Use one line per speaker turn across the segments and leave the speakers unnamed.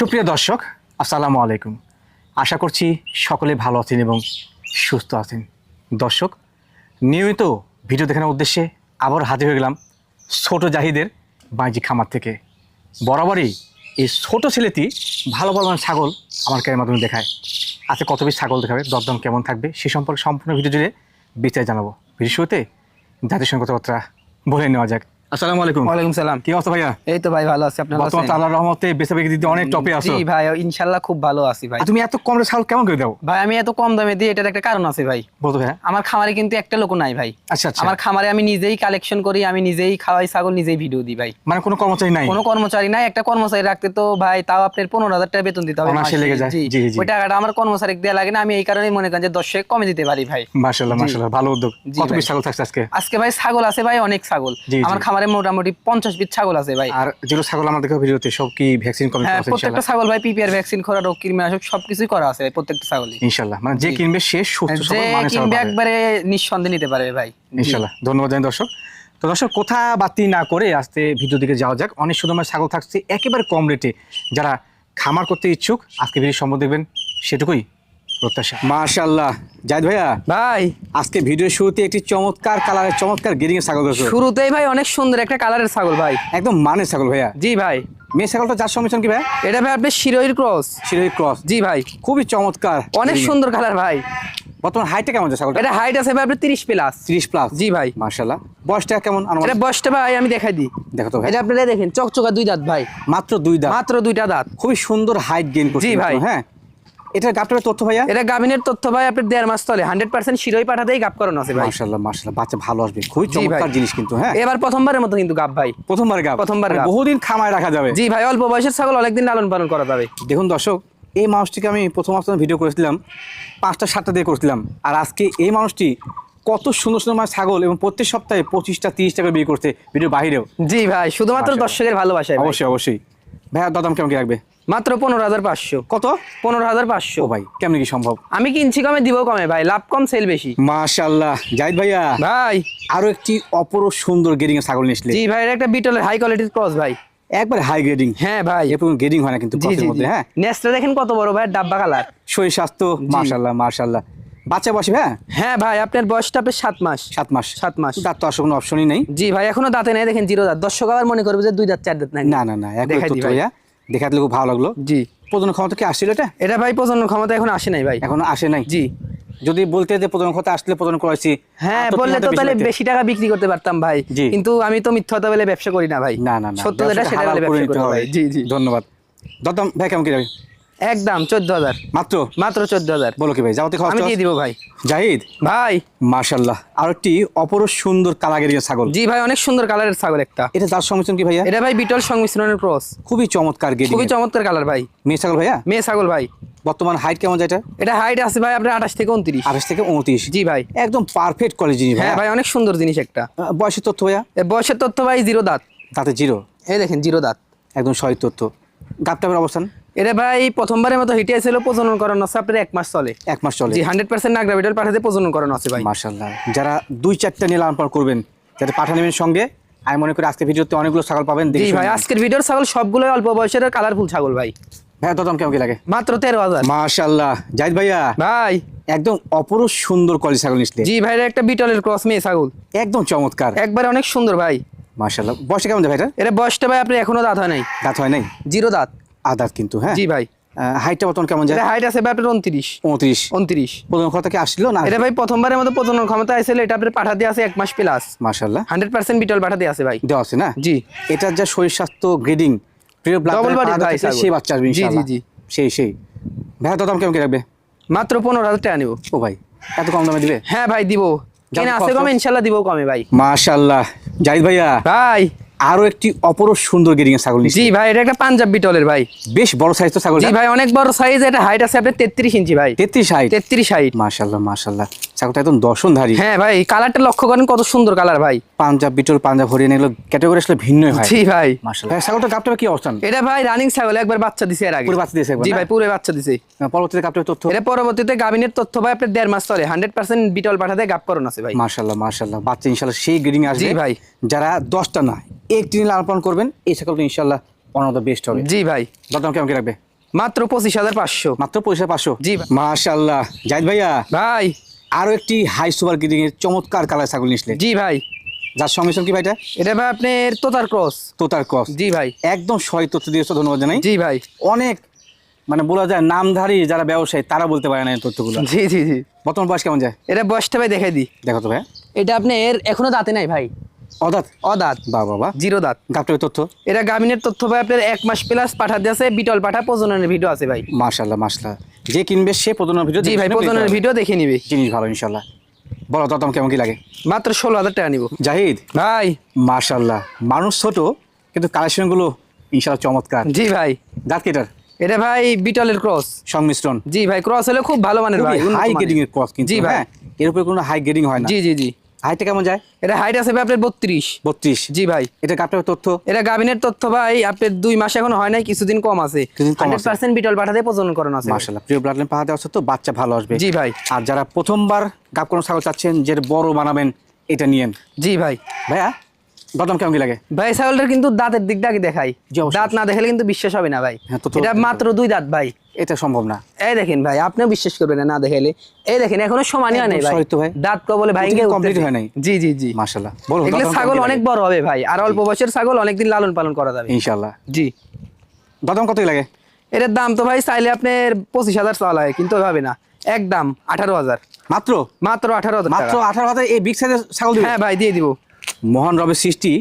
সুপ্রিয় দর্শক, আসসালামু আলাইকুম। আশা করছি সকলে ভালো আছেন এবং সুস্থ আছেন। দর্শক, নিয়মিত ভিডিও দেখানোর উদ্দেশ্যে আবার হাজির হয়ে গেলাম ছোট জাহিদের বাণিজ্যিক খামার থেকে। বরাবরই এই ছোট ছেলেটি ভালো ভালো ছাগল আমার কাছের মাধ্যমে দেখায়। আজকে কত পিস ছাগল দেখাবে, দরদাম কেমন থাকবে সে সম্পর্কে সম্পূর্ণ ভিডিও জুড়ে বিস্তারিত জানাবো। ভিডিও শুরুতে জাতির সঙ্গে কথাবার্তা বলে নেওয়া যাক। আসসালামু আলাইকুম।
ওয়ালাইকুম সালাম।
কি অবস্থা ভাইয়া?
এই তো ভাই ভালো আছি, আপনি ভালো আছেন?
বর্তমানে আল্লাহর রহমতে বেচাবেচি দিতে অনেক টপে আছো।
জি ভাই, ইনশাআল্লাহ খুব ভালো আছি ভাই।
আর তুমি এত কম ছাগল কেমন করে দাও?
ভাই আমি এত কম দামে দিই, এটার একটা কারণ আছে ভাই।
বলতো ভাইয়া।
আমার খামারে কিন্তু একটা লোক নাই ভাই।
আচ্ছা আচ্ছা।
আমার খামারে আমি নিজেই কালেকশন করি, আমি নিজেই খাওয়াই ছাগল, নিজেই ভিডিও দিই ভাই।
মানে কোনো কর্মচারী নাই?
কোনো কর্মচারী নাই। একটা কর্মচারী রাখতে তো ভাই তাও আপনার 15,000 টাকা বেতন দিতে হবে
মাসে
মাসে।
লেগে যায়। জি জি।
ওই টাকাটা আমার কর্মচারীকে দেয়া লাগে না, আমি এই কারণেই মনে করেন যে 10 কমে দিতে পারি ভাই।
মাশাআল্লাহ মাশাআল্লাহ, ভালো উদ্যোগ।
জি
কত
ভাই।
পিস ছাগল থাকছে আজকে?
আজকে ভাই ছাগল আছে ভাই, অনেক ছাগল।
জি, জি।
আমার খামারে মোটামুটি 50 পিস ছাগল আছে ভাই।
আর যেগুলো ছাগল আমরা দেখো ভিডিওতে সব কি ভ্যাকসিন কমপ্লিট
হ্যাঁ,
আছে
প্রত্যেকটা
ইনশাআল্লাহ?
ছাগল ভাই পিপিআর ভ্যাকসিন করা, রোগ কীটনাশক সবকিছুই করা আছে ভাই প্রত্যেকটা ছাগলই।
ইনশাআল্লাহ, মানে যে
জি।
কিনবে সে সুস্থ
যে
সবল মানে ছাগল
কিনবে
পাবে।
একবারে নিঃসন্দেহে নিতে পারবে ভাই।
ইনশাআল্লাহ, ধন্যবাদ জানাই দর্শক। তো দর্শক, কথা বাতি না করে আজকে ভিডিও দিকে যাওয়া যাক। অনেক সুন্দর ছাগল থাকছে একেবারে কম রেটে। যারা খামার করতে ইচ্ছুক আজকে ভিডিও সম্বন্ধ দেখবেন, সেটুকুই প্রত্যাশা। মাশাআল্লাহ জাহিদ ভাইয়া,
ভাই
আজকে ভিডিও শুরুতে একটি চমৎকার কালারের চমৎকার গেরিং এর ছাগল রয়েছে।
শুরুতেই ভাই অনেক সুন্দর একটা কালারের ছাগল ভাই।
একদম মানের ছাগল ভাইয়া।
জি ভাই,
মেয়ে ছাগলটা যার সংমিশ্রণ কি ভাইয়া?
এটা ভাই আপনার শিরোহির ক্রস।
শিরোহী ক্রস।
জি ভাই,
খুবই চমৎকার,
অনেক সুন্দর কালার ভাই।
বর্তমান হাইটটা কেমন আছে ছাগলটা?
এটা হাইট আছে ভাই আপনার 30 প্লাস।
30 প্লাস।
জি ভাই।
মাশাআল্লাহ, বয়সটা কেমন
এটা
আনুমানিক?
বয়সটা ভাই আমি দেখাই দিই।
দেখো তো ভাই,
এটা আপনারা দেখেন চকচকা 2 দাঁত ভাই,
মাত্র 2 দাঁত,
মাত্র 2টা দাঁত।
খুবই সুন্দর হাইট গেইন করছে।
জি ভাই।
হ্যাঁ, এটা গাবটার তথ্য ভাইয়া?
এটা গাভিনের তথ্য ভাই আপনার 1.5 মাস তলে 100% শিরোই পাঠাতেই গাব করানো আছে ভাই।
মাশাআল্লাহ মাশাআল্লাহ, বাচ্চা ভালো আসবে, খুবই
জি ভাই।
চমৎকার জিনিস কিন্তু। হ্যাঁ,
এবার প্রথমবারের মতো কিন্তু গাব ভাই।
প্রথমবার গাব।
প্রথমবার
মানে
গাব।
বহুদিন খামায় রাখা যাবে।
জি ভাই, অল্প বয়সের ছাগল অনেকদিন লালন পালন করা যাবে।
দেখুন দর্শক, এই মানুষটিকে আমি প্রথম অবস্থানে ভিডিও করেছিলাম 5টা 7টা দিয়ে করেছিলাম, আর আজকে এই মানুষটি কত সুন্দর সুন্দর ছাগল এবং প্রত্যেক সপ্তাহে 25টা 30টা করে বিয়ে করতে ভিডিও বাহিরেও।
জি ভাই, শুধুমাত্র
মাশাআল্লাহ।
দর্শকের ভালোবাসায় ভাই।
অবশ্যই অবশ্যই ভাইয়া, দাম কেমন কি রাখবে?
মাত্র 15,500।
কত?
15,500।
ও ভাই, কেমন কি সম্ভব?
আমি কিনছি কমে দিব কমে ভাই, লাভ কম সেল বেশি।
মাশাআল্লাহ জাহিদ ভাইয়া,
ভাই
আরো একটি অপরূপ সুন্দর গেডিং এর ছাগল নিয়েছিলেন।
জি ভাই, এটা একটা বিটলের হাই কোয়ালিটির ক্রস ভাই।
একবার হাই গ্রেডিং।
হ্যাঁ ভাই।
এরকম গ্রেডিং হয় না কিন্তু
জি
ক্রসের
জি
মধ্যে। হ্যাঁ,
নেস্টটা দেখেন কত বড় ভাই, ডাব্বা কালার।
শরীর স্বাস্থ্য মাশাআল্লাহ মাশাআল্লাহ। বাচ্চা বসে? হ্যাঁ
হ্যাঁ ভাই, আপনার বয়সটা আপনার 7 মাস।
7 মাস।
7 মাস।
দাঁত তো আসলে কোনো অপশনই নেই।
জি ভাই, এখনো দাঁতে নেই, দেখেন 0 দাঁত। দর্শক আবার মনে করবে যে 2 দাঁত 4 দাঁত নাই।
না না না, একবার
দেখাই
তো
দিই ভাই।
ভাইয়া দেখাতে খুব ভালো লাগলো।
জি,
প্রজনন ক্ষমতা কি আসছিল এটা?
এটা ভাই প্রজনন ক্ষমতা এখন আসে নাই ভাই।
এখনো আসে নাই।
জি।
যদি বলতে যে প্রজনন ক্ষমতা আসলে প্রজনন করাইছি,
হ্যাঁ,
আর তো
বললে তো
300
তাহলে
বেশি
বেশি টাকা বিক্রি করতে পারতাম ভাই।
জি।
কিন্তু আমি তো মিথ্যাটা বলে ব্যবসা করি না ভাই।
না না না,
সত্য যেটা
ব্যবসাটা
সেটা
হালাল
বলে
করে
ব্যবসা
নিতে
করি
হবে।
ভাই। জি জি।
ধন্যবাদ। দাম ভাই কেমন কি রাখবে?
একদম 14,000।
মাত্র?
মাত্র 14,000।
বলো কি ভাই, যাওয়াতে খরচ?
আমি দিয়ে দিব ভাই।
জাহিদ
ভাই
মাশাআল্লাহ, আর একটি অপরূপ সুন্দর কালাগেরিয়া ছাগল।
জি ভাই, অনেক সুন্দর কালারের ছাগল একটা।
এটা যার সংমিশ্রণ কি ভাইয়া?
এটা ভাই বিটল সংমিশ্রণের ক্রস।
খুবই চমৎকার গেডিং।
খুবই চমৎকার কালার ভাই।
মেয়ে ছাগল ভাইয়া?
মেয়ে ছাগল ভাই।
বর্তমান হাইট কেমন যায় এটা?
এটা হাইট আছে ভাই আপনার 28 থেকে 29।
28 থেকে 29।
জি ভাই।
একদম পারফেক্ট কোয়ালিটি জিনিস
হ্যাঁ ভাই, অনেক সুন্দর জিনিস একটা।
বয়সের তথ্য ভাইয়া?
এর বয়সের তথ্য ভাই 0 দাঁত।
তাতে 0।
এই দেখেন 0 দাঁত।
একদম সঠিক তথ্য। গাবটাবের অবস্থান?
এটা ভাই প্রথমবারের মতো হিটে ছিল, প্রজনন করানো আছে আপনার 1 মাস চলে।
1 মাস চলে।
জি, 100% নাগরা বিটল পাঠাতে প্রজনন করানো আছে ভাই।
মাশাআল্লাহ, যারা 2-4টা নিয়ে লালন পালন করবেন, যাতে পাঠা নেবেন সঙ্গে, আমি মনে করি আজকে ভিডিওতে অনেকগুলো ছাগল পাবেন।
জি ভাই, আজকের ভিডিওর ছাগল সবগুলোই অল্প বয়সের কালারফুল ছাগল ভাই।
ভাইয়া দাম কেমন কি লাগে?
মাত্র 13,000।
মাশাআল্লাহ জাহিদ ভাইয়া,
ভাই
একদম অপরূপ সুন্দর কোয়ালিটি ছাগল নিয়েছিলেন।
জি ভাই, এটা একটা বিটলের ক্রস মেয়ে ছাগল।
একদম চমৎকার।
একবারে অনেক সুন্দর ভাই।
মাশাআল্লাহ, বয়সটা কেমন যায় ভাইটা?
এটা বয়সটা ভাই আপনার এখনো দাঁত হয় নাই।
দাঁত হয় নাই?
0 দাঁত।
আদাত কিন্তু। হ্যাঁ
জি ভাই।
হাইটটা বর্তমান কেমন যায়?
এটা হাইট আছে ভাই আপনার 29।
29।
29।
প্রজনন ক্ষমতা কি আসছিল না?
এটা ভাই প্রথমবারের মতো প্রজনন ক্ষমতা আইছিল, এটা আপনার পাঠাতে আছে 1 মাস প্লাস।
মাশাআল্লাহ,
100% বিটল পাঠাতে আছে ভাই।
দেওয়া আছে না?
জি।
এটার যা শরীর স্বাস্থ্য গ্রেডিং, প্রিয় ব্লাড
Double body ভাই ছাগল।
সেই বাচ্চা আসবে
জি,
ইনশাআল্লাহ।
জি,
সেই ভাইয়া দাম কেমন কি রাখবে?
মাত্র 15,000 টাকা নিব।
ও ভাই, এত কম দামে দিবে?
হ্যাঁ ভাই দিব। কেনা আছে কমে, ইনশাআল্লাহ দিব কমে ভাই।
মাশাআল্লাহ জাহিদ ভাইয়া,
ভাই
আরো একটি অপরূপ সুন্দর গেরিং এর ছাগল নিয়েছি।
জি ভাই, এটা একটা পাঞ্জাব বিটলের ভাই।
বেশ বড় সাইজ তো ছাগল।
জি ভাই, অনেক বড় সাইজ। এটা হাইট আছে আপনার 33 ইঞ্চি ভাই।
33 হাইট।
33 হাইট।
মাশাআল্লাহ মাশাআল্লাহ, ছাগলটা একদম দর্শনধারী।
হ্যাঁ ভাই, কালারটা লক্ষ্য করেন কত সুন্দর কালার ভাই।
পাঞ্জাব বিটল, পাঞ্জাব হরিয়ানা, এগুলো ক্যাটাগরি আসলে ভিন্ন হয়।
জি ভাই।
মাশাআল্লাহ, ছাগলটা গাবটা কি অবস্থান?
এটা ভাই রানিং ছাগল, একবার বাচ্চা দিছে এর আগে।
পুরো বাচ্চা দিয়েছে একবার?
জি ভাই, পুরো বাচ্চা দিছে।
পরবর্তীতে গাবটার তথ্য?
এটা পরবর্তীতে গাবিনের তথ্য ভাই আপনার 1.5 মাস চলে, 100% বিটল পাঠাতে গাব করণ আছে ভাই।
মাশাআল্লাহ মাশাআল্লাহ, বাচ্চা ইনশাআল্লাহ সেই গ্রেডিং আসবে।
জি ভাই।
যারা 10টা না 1টি নিয়ে লালন পালন করবেন, এই ছাগলটা ইনশাআল্লাহ ওয়ান অফ দ্য বেস্ট হবে।
জি ভাই।
দাম কেমন কি রাখবে?
মাত্র 25,500।
মাত্র 25,500।
জি ভাই।
মাশাআল্লাহ জাহিদ ভাইয়া,
ভাই
আরো একটি হাই সুপার গ্রেডিং এর চমৎকার কালার ছাগল নিয়েছিলেন,
জি ভাই,
যার সংমিশ্রণ কি ভাইটা?
এটা ভাই আপনার তোতার ক্রস।
তোতার ক্রস।
জি ভাই।
একদম সহি তথ্য দিয়েছো, ধন্যবাদ জানাই।
জি ভাই।
অনেক মানে বলা যায় নামধারী যারা ব্যবসায়ী তারা বলতে পারে না এই তথ্যগুলো।
জি জি জি।
বর্তমান বয়স কেমন যায়?
এটা বয়সটা ভাই দেখাই দিই।
দেখো তো ভাই।
এটা আপনার এখনো দাঁতে নাই ভাই,
অদাত।
অদাঁত,
বাহ বাবা,
জিরো দাঁত।
গাপটার তথ্য।
এটা গাভিনের তথ্য ভাই আপনার 1 মাস প্লাস পাঠা দিয়েছে, বিটল পাঠা প্রজননের ভিডিও আছে ভাই।
মাশাআল্লাহ মাশাআল্লাহ, যে কিনবে সে প্রজনন ভিডিও
জি ভাই, প্রজননের ভিডিও দেখে নিবে।
জিনিস ভালো ইনশাআল্লাহ। বলো দাম কেমন কি লাগে?
মাত্র 16,000 টাকা নিব
জাহিদ
ভাই।
মাশাআল্লাহ, মানুষ ছোট কিন্তু কালেকশন গুলো ইনশাআল্লাহ চমৎকার।
জি ভাই।
দাঁত কেটার?
এটা ভাই বিটলের ক্রস
সংমিশ্রণ।
জি ভাই, ক্রস হলে খুব ভালো মানের ভাই,
হাই গ্রেডিং এর ক্রস কিন্তু।
জি ভাই।
হ্যাঁ, এর উপরে কোনো হাই গ্রেডিং হয় না।
জি জি জি।
হাইটটা কেমন যায়?
এটা হাইট আছে ভাই আপনার 32।
32।
জি ভাই।
এটা গাপটার তথ্য।
এটা গাভিনের তথ্য ভাই আপনার 2 মাস এখন হয় নাই, কিছুদিন কম আছে।
কিছুদিন কম আছে।
100% বিটল পাঠাতে প্রজনন করানো আছে।
মাশাআল্লাহ, প্রিয় ব্লাড লাইন পাহাড়ে আছে তো বাচ্চা ভালো আসবে।
জি ভাই।
আর যারা প্রথমবার গাপ কোনো ছাগল চাচ্ছেন যে বড় বানাবেন, এটা নিয়েন।
জি ভাই।
ভাইয়া দাম কেমন কি লাগে?
ভাই ছাগলটার কিন্তু দাঁতের দিকটা আগে দেখাই,
জি, অবশ্যই।
দাঁত না দেখালে কিন্তু বিশ্বাস হবে না ভাই।
হ্যাঁ, তো
এটা মাত্র 2 দাঁত ভাই।
এটা সম্ভব না।
এই দেখেন ভাই, আপনিও বিশ্বাস করবেন না, না দেখাইলে। এই দেখেন এখনো সমানই হয় নাই
একদম
ভাই,
সহিত ভাই।
দাঁত কবলে ভাই
ওদিকে complete হয় নাই।
জি জি জি।
মাশাআল্লাহ, বলো
এগুলো
দাম
ছাগল
কেমন কি
অনেক
লাগে?
বড় হবে ভাই, আর অল্প বয়সের ছাগল অনেকদিন লালন পালন করা যাবে
ইনশাআল্লাহ।
জি।
দাম কত কি লাগে?
এটার দাম তো ভাই চাইলে আপনার 25,000 চাওয়া লাগে, কিন্তু হবে না, একদম 18,000।
মাত্র
মাত্র 18,000
মাত্র
টাকা।
18,000 এই বিগ সাইজের ছাগল দিবে?
হ্যাঁ ভাই, দিয়ে দিব।
মহান রবের সৃষ্টি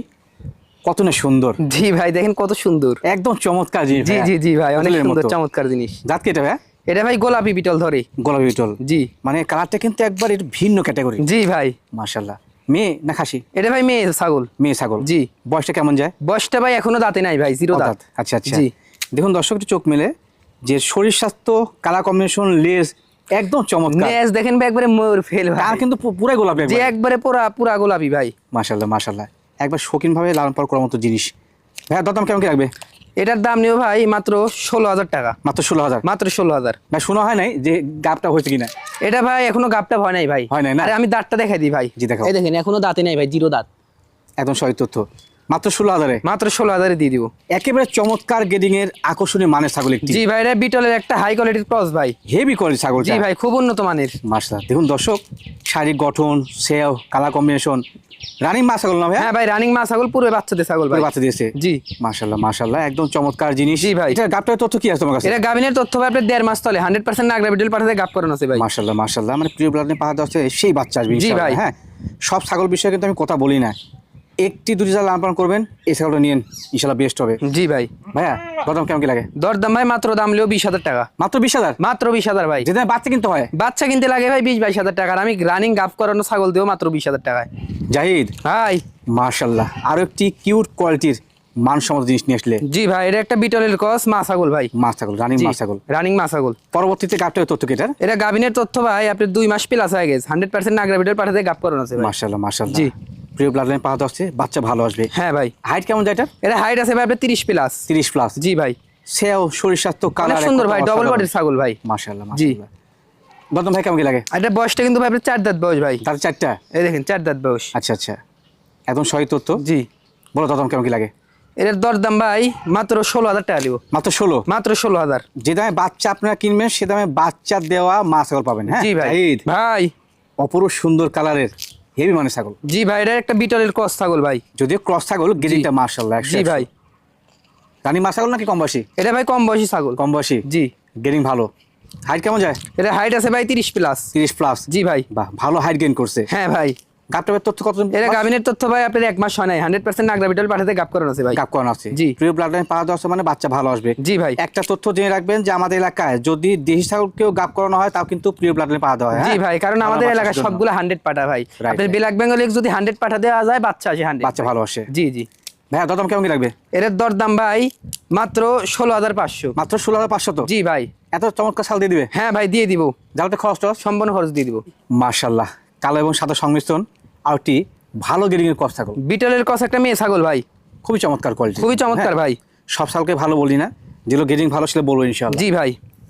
কত না সুন্দর।
জি ভাই, দেখেন কত সুন্দর।
একদম চমৎকার জিনিস।
জি
ভাইয়া।
জি জি ভাই, অনেক
পুতুলের
সুন্দর
মতো।
চমৎকার জিনিস।
দাঁত কেটে ভাই?
এটা ভাই গোলাপি বিটল ধরে।
গোলাপি বিটল।
জি।
মানে কালারটা কিন্তু একবার একটু ভিন্ন ক্যাটাগরি।
জি ভাই।
মাশাআল্লাহ। মেয়ে না খাসি?
এটা ভাই মেয়ে ছাগল।
মেয়ে ছাগল।
জি।
বয়সটা কেমন যায়?
বয়সটা ভাই এখনো দাঁতে নাই ভাই, জিরো দাঁত।
আচ্ছা আচ্ছা।
জি।
দেখুন দর্শক একটু চোখ মেলে, যে শরীর স্বাস্থ্য, কালার কম্বিনেশন, লেজ একদম চমৎকার।
নেজ দেখেন ভাই, একবারে ময়ূর ফেল ভাই।
কার কিন্তু পুরাই গোলাপি।
জি, একবারে পুরা পুরা গোলাপি ভাই।
মাশাআল্লাহ মাশাআল্লাহ, একবার শৌখিন ভাবে লালন পালন করার মতো জিনিস। ভাইয়া দাম কেমন কি রাখবে?
এটার দাম নিও ভাই মাত্র 16,000 টাকা।
মাত্র 16,000।
মাত্র 16,000।
ভাই শোনা হয় নাই যে গাপটা হয়েছে কিনা?
এটা ভাই এখনো গাপটা হয় নাই ভাই।
হয় নাই না?
আরে আমি দাঁতটা দেখাই দিই ভাই।
জি, দেখাও।
এই দেখেন এখনো দাঁতে নাই ভাই, জিরো দাঁত।
একদম সঠিক তথ্য। মাত্র 16,000-এ
মাত্র 16,000 দিয়ে দিব।
একেবারে চমৎকার গ্রেডিং এর আকর্ষণীয় মানের ছাগল একটি।
জি ভাই, এটা বিটলের একটা হাই কোয়ালিটির ক্রস ভাই।
হেভি কোয়ালিটি ছাগল।
জি ভাই, খুব উন্নত মানের।
মাশাআল্লাহ, দেখুন দর্শক, শারীরিক গঠন, সেও, কালার কম্বিনেশন, রানিং মা ছাগল না ভাই?
হ্যাঁ ভাই, রানিং মা ছাগল, পুরো বাচ্চাদের ছাগল ভাই।
বাচ্চা দিয়েছে।
জি।
মাশাআল্লাহ মাশাআল্লাহ, একদম চমৎকার জিনিস।
জি ভাই।
এটা গাপটার তথ্য কি আছে তোমার কাছে?
এটা গাভিনের তথ্য ভাই আপনার 1.5 মাস তলে 100% নাগরা বিটল পাঠাতে গাপ করানো আছে ভাই।
মাশাআল্লাহ মাশাআল্লাহ, মানে প্রিয় ব্লাড পাহাড় আছে সেই বাচ্চা আসবে
জি
ইনশাআল্লাহ।
ভাই।
হ্যাঁ, সব ছাগল বিষয়ে কিন্তু আমি কথা বলি না, একটি দুটি ছাগল লালন পালন করবেন, এই ছাগলটা নিয়েন, ইনশাআল্লাহ বেস্ট হবে।
জি ভাই।
ভাইয়া দাম কেমন কি লাগে?
দরদাম ভাই মাত্র দাম লিও 20,000 টাকা।
মাত্র 20,000?
মাত্র 20,000 ভাই।
যেটা বাচ্চা কিনতে হয়।
বাচ্চা কিনতে লাগে ভাই 20-22,000 টাকা, আর আমি রানিং গাপ করানো ছাগল দিও মাত্র 20,000 টাকায়।
জাহিদ
ভাই।
মাশাআল্লাহ, আরো একটি কিউট কোয়ালিটির মানসম্মত জিনিস নিয়ে আসলে।
জি ভাই, এটা একটা বিটলের ক্রস মা ছাগল ভাই।
মা ছাগল, রানিং মা ছাগল।
রানিং মা ছাগল।
পরবর্তীতে গাপটার তথ্য কি এটার?
এটা গাভিনের তথ্য ভাই আপনার 2 মাস প্লাস হয়ে গেছে, 100% নাগরা বিটল পাঠাতে গাপ করানো আছে ভাই।
মাশাআল্লাহ মাশাআল্লাহ।
জি।
প্রিয় ব্লাড লাইন পাহাড় আছে, বাচ্চা ভালো আসবে।
হ্যাঁ ভাই।
হাইট কেমন যায় এটার?
এটা হাইট আছে ভাই আপনার 30 প্লাস।
30 প্লাস।
জি ভাই।
সেও, শরীর স্বাস্থ্য,
অনেক
কালার
সুন্দর ভাই, ডবল বডির ছাগল ভাই।
মাশাআল্লাহ
জি।
মাশাআল্লাহ। দাম ভাই কেমন কি লাগে?
আর এটা বয়সটা কিন্তু ভাই আপনার 4 দাঁত বয়স ভাই।
তার চারটা?
এই দেখেন 4 দাঁত বয়স।
আচ্ছা আচ্ছা, একদম সঠিক তথ্য।
জি।
বলো দাম কেমন কি লাগে?
এর দরদাম ভাই মাত্র 16,000 টাকা দিব।
মাত্র 16?
মাত্র 16,000।
যে দামে বাচ্চা আপনারা কিনবেন সে দামে বাচ্চা দেওয়া মা ছাগল পাবেন। হ্যাঁ
জি ভাই।
জাহিদ,
ভাই।
অপরূপ সুন্দর কালারের হেভি মানে ছাগল।
জি ভাই, এটা একটা বিটলের ক্রস ছাগল ভাই।
যদিও ক্রস ছাগল, গেজিংটা মাশাআল্লাহ।
জি ভাই।
রানী মা ছাগল নাকি কম বয়সী?
এটা ভাই কম বয়সী ছাগল।
কম বয়সী।
জি।
গেজিং ভালো। হাইট কেমন যায়?
এটা হাইট আছে ভাই 30 প্লাস।
30 প্লাস।
জি ভাই।
বাহ, ভালো হাইট গেইন করছে।
হ্যাঁ ভাই।
গাপটার তথ্য কত?
এটা গাভিনের তথ্য ভাই আপনার 1 মাস হয় নাই, 100% নাগরা বিটল পাঠাতে গাপ করানো আছে ভাই।
গাপ করানো আছে।
জি।
প্রিয় ব্লাড লাইন পাওয়া যাচ্ছে মানে বাচ্চা ভালো আসবে।
জি ভাই।
একটা তথ্য জেনে রাখবেন যে আমাদের এলাকায় যদি দেশি ছাগলকেও গাপ করানো হয় তাও কিন্তু প্রিয় ব্লাড লাইন পাওয়া দেওয়া হয়।
জি ভাই, কারণ
ভালো
আমাদের
বাচ্চার
এলাকায়
জন্য।
সবগুলো 100 পাঠা ভাই।
Right,
আপনার
right.
ব্ল্যাক বেঙ্গলি যদি 100 পাঠা দেওয়া যায়, বাচ্চা আসে 100।
বাচ্চা ভালো আসে।
জি জি।
ভাইয়া দাম কেমন কি লাগবে?
এর দরদাম ভাই মাত্র 16,500।
মাত্র 16,500 তো?
জি ভাই।
এত চমৎকার ছাল দিয়ে দিবে?
হ্যাঁ ভাই, দিয়ে দিব।
যাতে খরচ টরচ
সম্পূর্ণ খরচ দিয়ে দিব।
মাশাআল্লাহ, কালো এবং সাদা সংমিশ্রণ, আর একটি ভালো গেরিং এর কস ছাগল।
বিটলের ক্রস একটা মেয়ে ছাগল ভাই।
খুবই চমৎকার কোয়ালিটি।
খুবই চমৎকার ভাই।
সব ছাগলকে ভালো বলি না, যেগুলো গেরিং ভালো ছিল বলবো ইনশাআল্লাহ।
জি ভাই।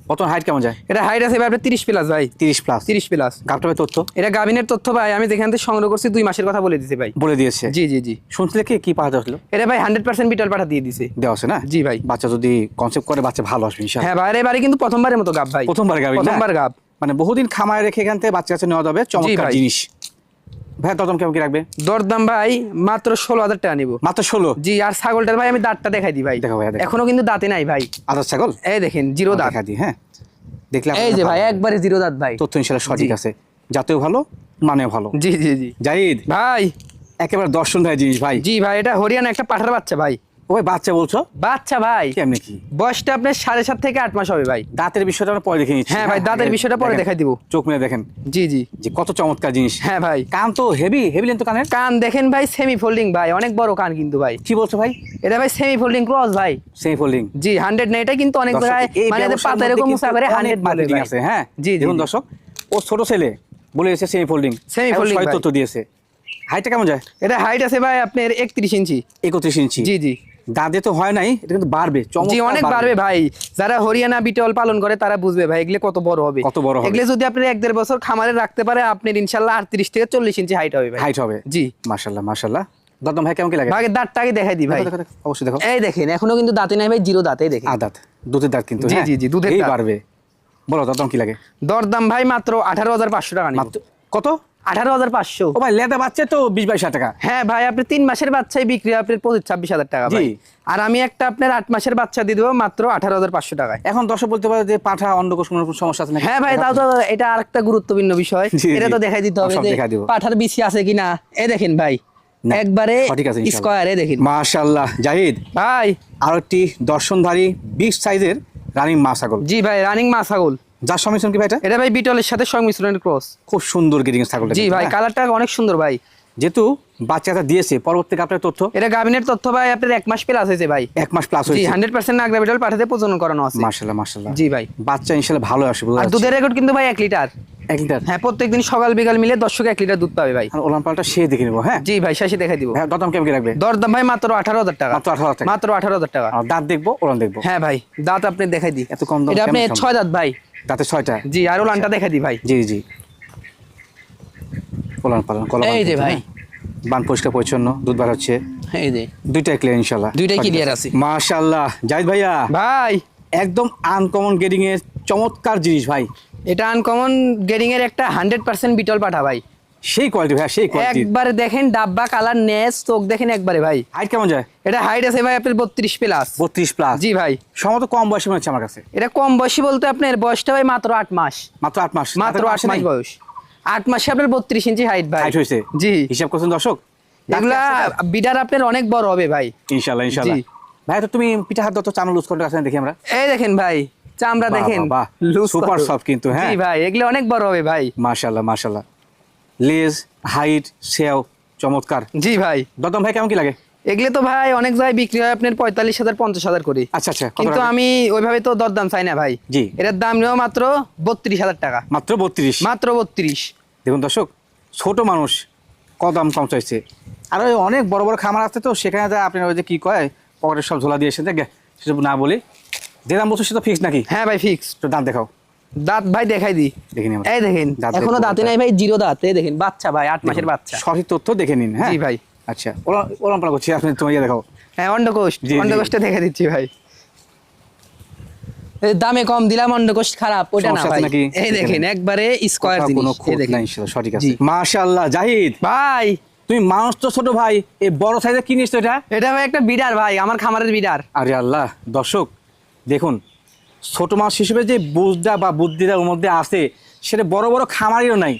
কত হাইট কেমন যায়?
এটা হাইট আছে ভাই আপনার 30 প্লাস ভাই,
30+।
30 প্লাস।
গাবটাবে তথ্য
এটা গাভিনের তথ্য ভাই, আমি যেখান থেকে সংগ্রহ করছি 2 মাসের কথা বলে দিছি ভাই।
বলে দিয়েছে।
জি জি জি।
শুনছিলে কি পাঠাতে আসলো?
এটা ভাই 100% বিটল পাঠা দিয়ে দিছে।
দেওয়া আছে না?
জি ভাই।
বাচ্চা যদি কনসেপ্ট করে বাচ্চা ভালো আসবে ইনশাআল্লাহ।
হ্যাঁ ভাই, এবারে কিন্তু প্রথমবারের মতো গাব ভাই।
প্রথমবার গাবি না?
প্রথমবার গাব।
মানে বহুদিন খামায় রেখে এখান থেকে বাচ্চা কাছে নেওয়া যাবে, চমৎকার
ভাই।
জিনিস। ভাই দরদাম কেমন কি রাখবে?
দরদাম ভাই মাত্র 16,000 টাকা নিব।
মাত্র 16?
জি। আর ছাগলটার ভাই আমি দাঁতটা দেখাই দিই ভাই।
দেখো ভাই, দেখো।
এখনো কিন্তু দাঁতে নাই ভাই।
আদার ছাগল?
এই দেখেন জিরো দাঁত।
দেখা দিই, হ্যাঁ দেখলে
এই যে ভাই একবারে জিরো দাঁত ভাই।
তথ্য ইনশাআল্লাহ সঠিক
জি।
আছে, জাতেও ভালো মানেও ভালো।
জি জি জি।
জাহিদ
ভাই
একেবারে দর্শন ভাই জিনিস ভাই।
জি ভাই, এটা হরিয়ানা একটা পাঠার বাচ্চা ভাই।
ওই বাচ্চা বলছো?
বাচ্চা ভাই,
কেমনে কি?
বয়সটা আপনার 7.5 থেকে 8 মাস হবে ভাই।
দাঁতের বিষয়টা আমরা পরে দেখে নিচ্ছি।
হ্যাঁ ভাই, দাঁতের বিষয়টা পরে
দেখেন,
দেখাই দিব।
চোখ মেলে দেখেন
জি জি।
যে কত চমৎকার জিনিস।
হ্যাঁ ভাই।
কান তো হেভি হেভি লেন তো কানের।
কান দেখেন ভাই, সেমি ফোল্ডিং ভাই, অনেক বড় কান কিন্তু ভাই।
কি বলছো ভাই?
এটা ভাই সেমি ফোল্ডিং ক্রস ভাই।
Semi folding.
জি 100 না, এটা কিন্তু অনেক জায়গায় মানে এদের পাতা এরকম মুসা করে 100 বলে
মার্কেটিং
ভাই।
আছে। হ্যাঁ
জি জি
দেখুন
জি।
দর্শক, ও ছোট ছেলে বলে এসেছে সেমি ফোল্ডিং।
Semi folding ভাই।
তথ্য দিয়েছে। হাইটটা কেমন যায়?
এটা হাইট আছে ভাই আপনার 31 ইঞ্চি।
31 ইঞ্চি।
জি জি
দাঁতে তো হয় নাই, এটা কিন্তু বাড়বে,
জি,
চমৎকার
অনেক বাড়বে ভাই। যারা হরিয়ানা বিটল পালন করে তারা বুঝবে ভাই এগুলো কত বড় হবে।
কত বড় হবে।
এগুলো যদি আপনি 1-1.5 বছর খামারে রাখতে পারে, আপনার ইনশাআল্লাহ 38 থেকে 40 ইঞ্চি হাইট হবে ভাই।
হাইট হবে।
জি।
মাশাআল্লাহ মাশাআল্লাহ। দরদাম ভাই কেমন কি লাগে?
ভাই দাঁতটা আগে দেখাই দিই ভাই।
দেখো, দেখো, দেখো, অবশ্যই দেখো।
এই দেখেন এখনো কিন্তু দাঁতে নাই ভাই, জিরো দাঁতে দেখেন।
দাঁত, দুধের দাঁত কিন্তু।
জি,
হ্যাঁ
জি, জি, দুধের
এই
দাঁত।
বাড়বে। বলো দরদাম কি লাগে?
দরদাম ভাই মাত্র 18,500 টাকা নিব।
মাত্র কত?
18,500।
ও ভাই লেদা বাচ্চা তো 20-22 টাকা।
হ্যাঁ ভাই, আপনি 3 মাসের বাচ্চাই বিক্রি আপনার 25-26,000 টাকা ভাই।
জি।
আর আমি একটা আপনার 8 মাসের বাচ্চা দিয়ে দেবো মাত্র 18,500 টাকায়।
এখন দর্শক বলতে পারে যে পাঠা অন্ডকোষ কোনো রকম সমস্যা আছে নাকি?
হ্যাঁ ভাই, তাও তো এটা আরেকটা গুরুত্বপূর্ণ বিষয়।
জি,
এটা
জি।
তো দেখাই দিতে হবে
সব
যে
দেখাই দিব।
পাঠার বিসি আছে কিনা। এই দেখেন ভাই,
না,
একবারে
সঠিক আছে ইনশাআল্লাহ।
স্কয়ারে দেখেন
মাশাআল্লাহ। জাহিদ
ভাই।
আর একটি দর্শনধারী বিগ সাইজের রানিং মা ছাগল,
জি ভাই, রানিং মা ছাগল।
যার সংমিশ্রণ কি ভাই এটা?
এটা ভাই বিটলের সাথে সংমিশ্রণের ক্রস।
খুব সুন্দর গেটিং ছাগল।
জি ভাই, কালারটা অনেক সুন্দর ভাই।
যেহেতু বাচ্চাটা দিয়েছে, পরবর্তীতে আপনার তথ্য?
এটা গাভিনের তথ্য ভাই আপনার 1 মাস প্লাস হয়েছে ভাই।
1 মাস প্লাস
জি
হয়েছে।
100% নাগরা বিটল পাঠাতে প্রজনন করানো আছে।
মাশাআল্লাহ মাশাআল্লাহ।
জি ভাই।
বাচ্চা ইনশাআল্লাহ ভালো আসবে।
আর দুধের রেকর্ড কিন্তু ভাই 1 লিটার।
1 লিটার।
হ্যাঁ, প্রত্যেকদিন সকাল বিকাল মিলে দর্শক 1 লিটার দুধ পাবে ভাই।
আর ওলান পালটা সে দেখে নেবো। হ্যাঁ
জি ভাই, শেষে দেখাই দিব।
হ্যাঁ, দরদাম কেমন কি রাখবে?
দরদাম ভাই মাত্র 18,000 টাকা।
মাত্র 18,000 টাকা।
মাত্র 18,000 টাকা।
আর দাঁত দেখবো, ওলান দেখবো।
হ্যাঁ ভাই, দাঁত আপনি দেখাই দিই।
এত কম দাম
এটা আপনি
কেমন সম্ভব?
6 দাঁত ভাই।
দাঁতে 6টা।
জি, আর ওলানটা দেখাই দিই ভাই।
জি জি। ওলান পালন কলা
এই যে ভাই।
বান পরিষ্কার পরিচ্ছন্ন, দুধ বার হচ্ছে।
এই যে
দুইটাই ক্লিয়ার ইনশাআল্লাহ।
দুইটাই clear আছে।
মাশাআল্লাহ। জাহিদ ভাইয়া
ভাই,
একদম আনকমন গেটিং এর চমৎকার জিনিস ভাই।
এটা আনকমন গেডিং এর একটা 100% বিটল পাঠা ভাই।
সেই কোয়ালিটি ভাই, সেই কোয়ালিটি।
একবারে দেখেন ডাব্বা কালার নেস চোখ দেখেন একবারে ভাই।
হাইট কেমন যায়?
এটা হাইট আছে ভাই আপনার 32 প্লাস।
32 প্লাস।
জি ভাই।
সম্ভবত কম বয়সে মনে হচ্ছে আমার কাছে।
এটা কম বয়সী বলতে আপনার বয়সটা ভাই মাত্র 8 মাস।
মাত্র 8 মাস।
মাত্র 8 মাস বয়স। 8 মাসে আপনার 32 ইঞ্চি হাইট ভাই।
হাইট হয়েছে।
জি।
হিসাব করছেন দর্শক?
এগুলা বিডার আপনার অনেক বড় হবে ভাই।
ইনশাআল্লাহ ইনশাআল্লাহ।
জি।
ভাই তো তুমি পিঠা হাত তো চামড়া লুজ করতে আছেন দেখি আমরা।
এই দেখেন ভাই, চামড়া
বাহ,
দেখেন
বাহ, বাহ। সুপার সফট কিন্তু। হ্যাঁ
জি ভাই, এগুলো অনেক বড় হবে ভাই।
মাশাআল্লাহ মাশাআল্লাহ। লেজ, হাইট, সেও চমৎকার।
জি ভাই।
দদম ভাই কেমন কি লাগে?
এগুলো তো ভাই অনেক জায়গায় বিক্রি হয় আপনার 45,000 50,000 করে।
আচ্ছা আচ্ছা। কত
কিন্তু
রাখবেন?
আমি ওইভাবে তো দরদাম চাই না ভাই।
জি।
এটার দাম নেওয়া মাত্র 32,000 টাকা।
মাত্র 32।
মাত্র 32।
দেখুন দর্শক, ছোট মানুষ কদম কম চাইছে। আর ওই অনেক বড় বড় খামার আছে তো, সেখানে যা আপনার ওই যে কি কয় পকেটের সব ঝোলা দিয়ে এসে দেখে সেসব না বলি। যে দাম বলছো সেটা ফিক্স নাকি?
হ্যাঁ ভাই, ফিক্স।
তো দাম দেখাও।
দাঁত ভাই দেখাই দি।
দেখিনি আমরা।
এই দেখেন
দাঁত
এখনো
দেখবো,
দাঁতে নাই ভাই, জিরো দাঁত। এই দেখেন বাচ্চা ভাই, 8 মাসের বাচ্চা।
সঠিক তথ্য দেখে নিন। হ্যাঁ
জি ভাই।
আচ্ছা, ওলাম পালা করছি, আপনি তোমার ইয়ে দেখাও।
হ্যাঁ, অন্ডকোষ।
জি, জি।
অন্ডকোষটা দেখে দিচ্ছি ভাই। এই দামে কম দিলাম, অন্ডকোষ খারাপ ওটা না
সমস্যা আছে
ভাই।
নাকি?
এই দেখেন একবারে স্কয়ার
কোথাও
জিনিস।
কোনো
এই
খুঁত
দেখেন
নাই, ইনশাআল্লাহ সঠিক আছে।
জি।
মাশাআল্লাহ। জাহিদ
ভাই,
তুমি মানুষ তো ছোট ভাই, এই বড় সাইজের কি নিচ্ছ এটা?
এটা ভাই একটা বিডার ভাই, আমার খামারের বিডার।
আরে আল্লাহ। দর্শক দেখুন, ছোট মাছ হিসেবে যে বুঝটা বা বুদ্ধিটা ওর মধ্যে আছে, সেটা বড় বড় খামারিও নাই।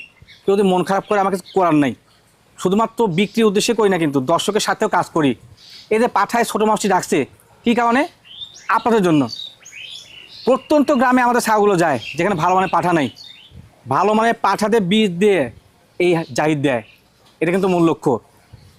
কেউ যদি মন খারাপ করে আমাকে করার নাই। শুধুমাত্র বিক্রির উদ্দেশ্যে করি না, কিন্তু দর্শকের সাথেও কাজ করি। এই যে পাঠায় ছোট মাছটি রাখছে, কী কারণে? আপনাদের জন্য। প্রত্যন্ত গ্রামে আমাদের ছাগলগুলো যায়, যেখানে ভালো মানে পাঠা নাই। ভালো মানে পাঠাতে বীজ দিয়ে এই জাহিদ দেয়। এটা কিন্তু মূল লক্ষ্য।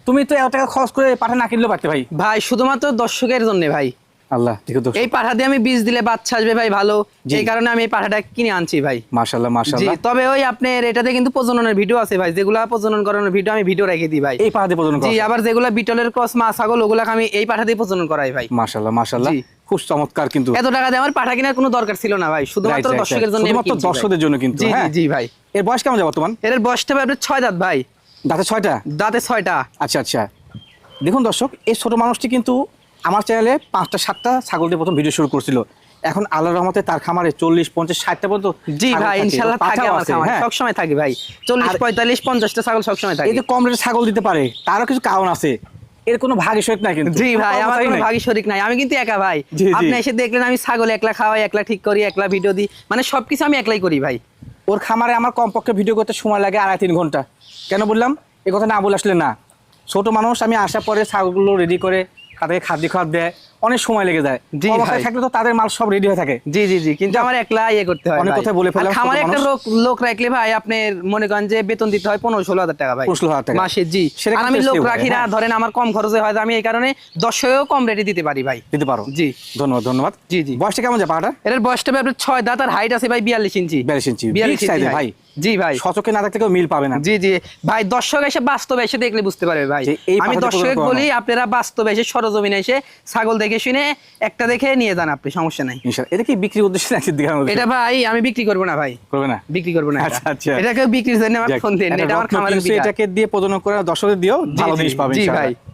তুমি তো এত টাকা খরচ করে পাঠা না কিনলেও পারতে ভাই।
ভাই শুধুমাত্র দর্শকের জন্য ভাই।
আল্লাহ দেখো দর্শক,
এই পাঠা দিয়ে আমি বীজ দিলে বাচ্চা আসবে ভাই ভালো,
জি।
এই কারণে আমি এই পাঠাটা কিনে আনছি ভাই।
মাশাআল্লাহ
জি,
মাশাআল্লাহ।
তবে ওই আপনার এটাতে কিন্তু প্রজননের ভিডিও আছে ভাই, যেগুলা প্রজনন করানোর ভিডিও আমি ভিডিও রেখে দিই ভাই।
এই পাহাড়ে প্রজনন
জি,
করা,
আবার যেগুলা বিটলের ক্রস মা ছাগল ওগুলাকে আমি এই পাঠা দিয়ে প্রজনন করাই ভাই।
মাশাআল্লাহ মাশাআল্লাহ,
জি।
খুব চমৎকার কিন্তু।
এত টাকা দিয়ে আমার পাঠা কেনার কোনো দরকার ছিল না ভাই, শুধুমাত্র
Right, right,
দর্শকের
right.
জন্য আমি
শুধুমাত্র
কিনছি ভাই।
দর্শকদের জন্য কিন্তু,
জি
হ্যাঁ।
জি ভাই।
এর বয়স কেমন যাবে বর্তমান?
এর বয়সটা ভাই আপনার 6 দাঁত ভাই,
দাঁতে 6টা?
দাঁতে 6টা।
আচ্ছা আচ্ছা, দেখুন দর্শক, এই ছোট মানুষটি কিন্তু আমার চ্যানেলে 5টা 7টা ছাগল দিয়ে প্রথম ভিডিও শুরু করছিল। এখন আল্লাহর রহমতে তার খামারে 40 50 60টা পর্যন্ত
জি
ছাগল
ভাই,
থাকে।
ইনশাআল্লাহ থাকে
পাঠাও
আমার
আছে,
খামারে,
হ্যাঁ।
সব সময় থাকে ভাই। 40
আর-
45 50টা ছাগল সব সময় থাকে।
এই যে কম রেটে ছাগল দিতে পারে, তারও কিছু কারণ আছে, এর কোনো ভাগের সহিত নাই কিন্তু।
জি ভাই, আমার
কথাই
কোনো
নাই।
ভাগী শরিক নাই, আমি কিন্তু একা ভাই।
জি, জি।
আপনি এসে দেখলেন আমি ছাগল একলা খাওয়াই, একলা ঠিক করি, একলা ভিডিও দিই, মানে সবকিছু আমি একলাই করি ভাই।
ওর খামারে আমার কমপক্ষে ভিডিও করতে সময় লাগে 2.5-3 ঘন্টা। কেন বললাম এই কথা? না বলে আসলে না, ছোট মানুষ, আমি আসার পরে ছাগলগুলো রেডি করে তাদেরকে খাদ্য খাওয়ার দেয়, অনেক সময় লেগে যায়।
জি
অবস্থায়
ভাই।
থাকলে তো তাদের মাল সব রেডি হয়ে থাকে।
জি জি জি, কিন্তু আমার একলা ইয়ে করতে হয়
অনেক
ভাই।
কথা বলে ফেললাম,
আর খামারে
ছোট
একটা
মানুষ।
লোক রাখলে ভাই আপনার মনে করেন যে বেতন দিতে হয় 15-16 হাজার টাকা ভাই,
15,000 টাকা।
মাসে। জি,
সেটা
আর
কিন্তু
আমি লোক
stable,
রাখি না,
হ্যাঁ।
ধরেন আমার কম খরচে হয়, আমি এই কারণে 10-এও কম রেটে দিতে পারি ভাই।
দিতে পারো?
জি।
ধন্যবাদ ধন্যবাদ।
জি, জি।
বয়সটা কেমন যায় পাহাড়া?
এর বয়সটা ভাই আপনার 6 দাঁত, আর হাইট আছে ভাই 42 ইঞ্চি।
42 ইঞ্চি,
42
big size এর
ইঞ্চি
ভাই।
জি ভাই।
সচকে না থাকলে কেউ মিল পাবে না।
জি জি ভাই, দর্শক এসে বাস্তবে এসে দেখলে বুঝতে পারবে ভাই।
যে এই
আমি
পাঠাতে
দর্শক
প্রজনন
বলি
করানো।
আপনারা বাস্তবে এসে সরজমিনে এসে ছাগল দেখে শুনে একটা দেখে নিয়ে যান, আপনি সমস্যা নাই।
ইনশাআল্লাহ। এটা কি বিক্রির উদ্দেশ্যে নাকি দেখানোর উদ্দেশ্যে?
এটা ভাই আমি বিক্রি করবো না ভাই,
করবে না?
বিক্রি করবো না এটা।
আচ্ছা, আচ্ছা।
এটাকে বিক্রির জন্য আমার
যাক,
ফোন দেন,
একটা
এটা আমার
রত্ন
খামারের
কিনছো,
বিড়াল।
এটাকে দিয়ে প্রজনন করে দর্শকদের দিও,
জি,
ভালো
জি,
জিনিস পাবে
জি
ইনশাআল্লাহ।
ভাই।